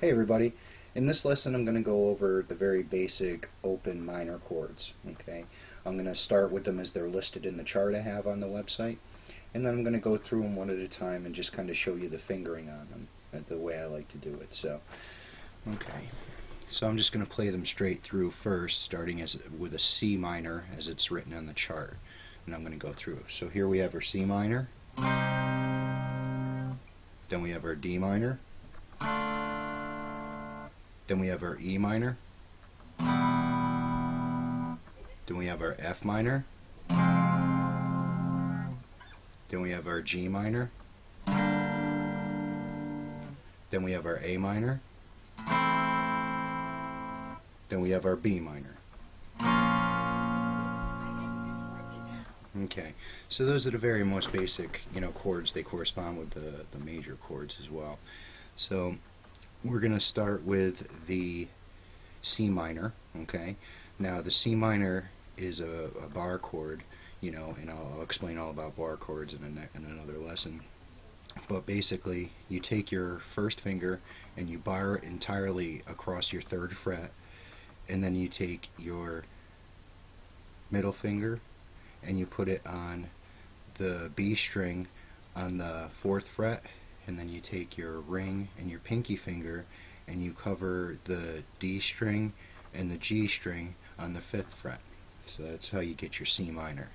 Hey everybody, in this lesson I'm going to go over the very basic open minor chords. Okay, I'm going to start with them as they're listed in the chart I have on the website, and then I'm going to go through them one at a time and just kind of show you the fingering on them, the way I like to do it. So I'm just going to play them straight through first, starting with a C minor as it's written on the chart, and I'm going to go through. So here we have our C minor, then we have our D minor, then we have our E minor, then we have our F minor, then we have our G minor, then we have our A minor, then we have our B minor. Okay, so those are the very most basic, chords. They correspond with the major chords as well. So we're going to start with the C minor, okay? Now the C minor is a bar chord, and I'll explain all about bar chords in another lesson. But basically, you take your first finger and you bar it entirely across your third fret, and then you take your middle finger and you put it on the B string on the fourth fret, and then you take your ring and your pinky finger and you cover the D string and the G string on the fifth fret. So that's how you get your C minor.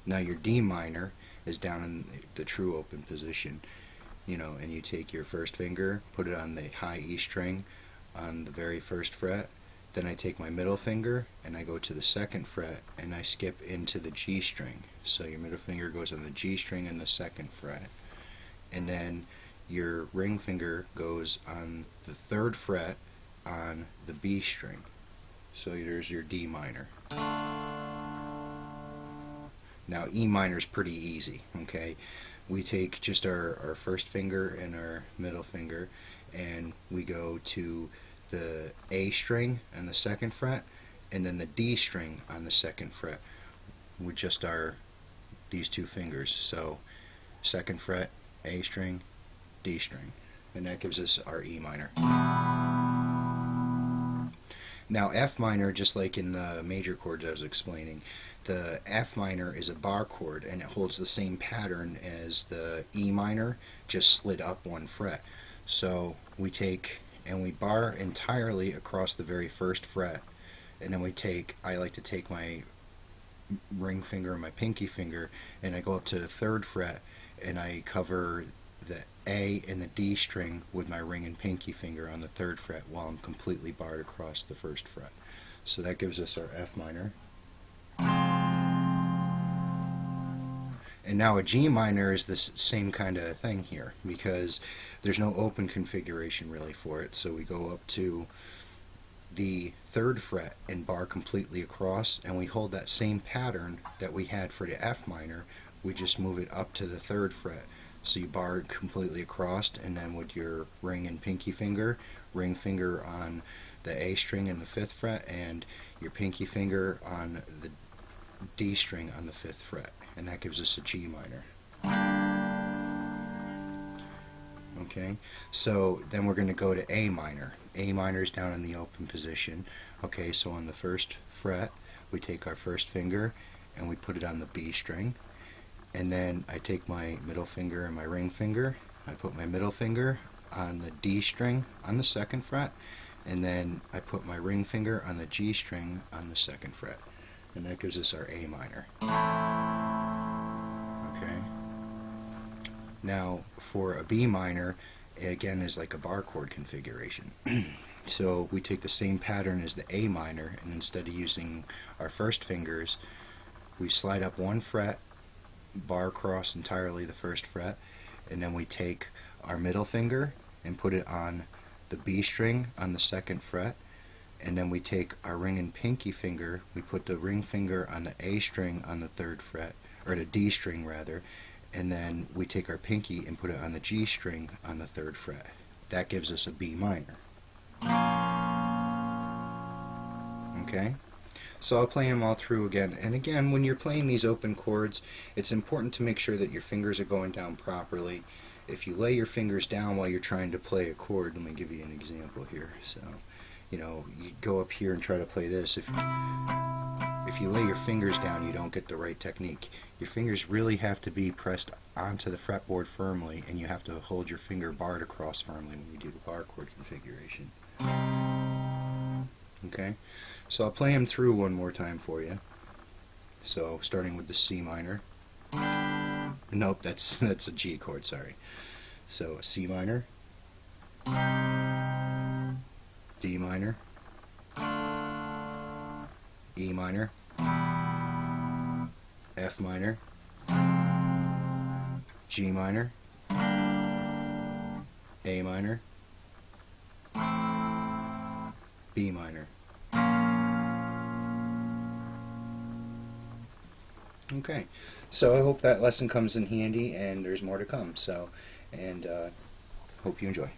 Now your D minor is down in the true open position, and you take your first finger, put it on the high E string on the very first fret. Then I take my middle finger and I go to the second fret and I skip into the G string. So your middle finger goes on the G string and the second fret. And then your ring finger goes on the third fret on the B string. So there's your D minor. Now E minor is pretty easy, okay? We take just our first finger and our middle finger and we go to the A string on the second fret and then the D string on the second fret with just these two fingers. So second fret, A string, D string, and that gives us our E minor. Now F minor, just like in the major chords I was explaining, the F minor is a bar chord and it holds the same pattern as the E minor, just slid up one fret. So we take and we bar entirely across the very first fret, and then I like to take my ring finger and my pinky finger and I go up to the third fret and I cover the A and the D string with my ring and pinky finger on the third fret while I'm completely barred across the first fret. So that gives us our F minor. And now a G minor is the same kind of thing here because there's no open configuration really for it. So we go up to the third fret and bar completely across, and we hold that same pattern that we had for the F minor. We just move it up to the third fret. So you bar completely across, and then with your ring and pinky finger, ring finger on the A string in the fifth fret, and your pinky finger on the D string on the fifth fret, and that gives us a G minor. Okay, so then we're going to go to A minor. A minor is down in the open position. Okay, so on the first fret, we take our first finger and we put it on the B string, and then I take my middle finger and my ring finger. I put my middle finger on the D string on the second fret, and then I put my ring finger on the G string on the second fret. And that gives us our A minor. Okay. Now for a B minor, again, is like a bar chord configuration. So we take the same pattern as the A minor, and instead of using our first fingers, we slide up one fret, bar across entirely the first fret, and then we take our middle finger and put it on the B string on the second fret. And then we take our ring and pinky finger, we put the ring finger on the A string on the third fret, or the D string rather, and then we take our pinky and put it on the G string on the third fret. That gives us a B minor. Okay? So I'll play them all through again. And again, when you're playing these open chords, it's important to make sure that your fingers are going down properly if you lay your fingers down while you're trying to play a chord, let me give you an example here. So, you know, you go up here and try to play this. If you lay your fingers down, you don't get the right technique. Your fingers really have to be pressed onto the fretboard firmly, and you have to hold your finger barred across firmly when you do the bar chord configuration. Okay, so I'll play them through one more time for you. So, starting with the C minor. Nope, that's a G chord, sorry. So, C minor, D minor, E minor, F minor, G minor, A minor, B minor. Okay, so I hope that lesson comes in handy, and there's more to come. So, and hope you enjoy.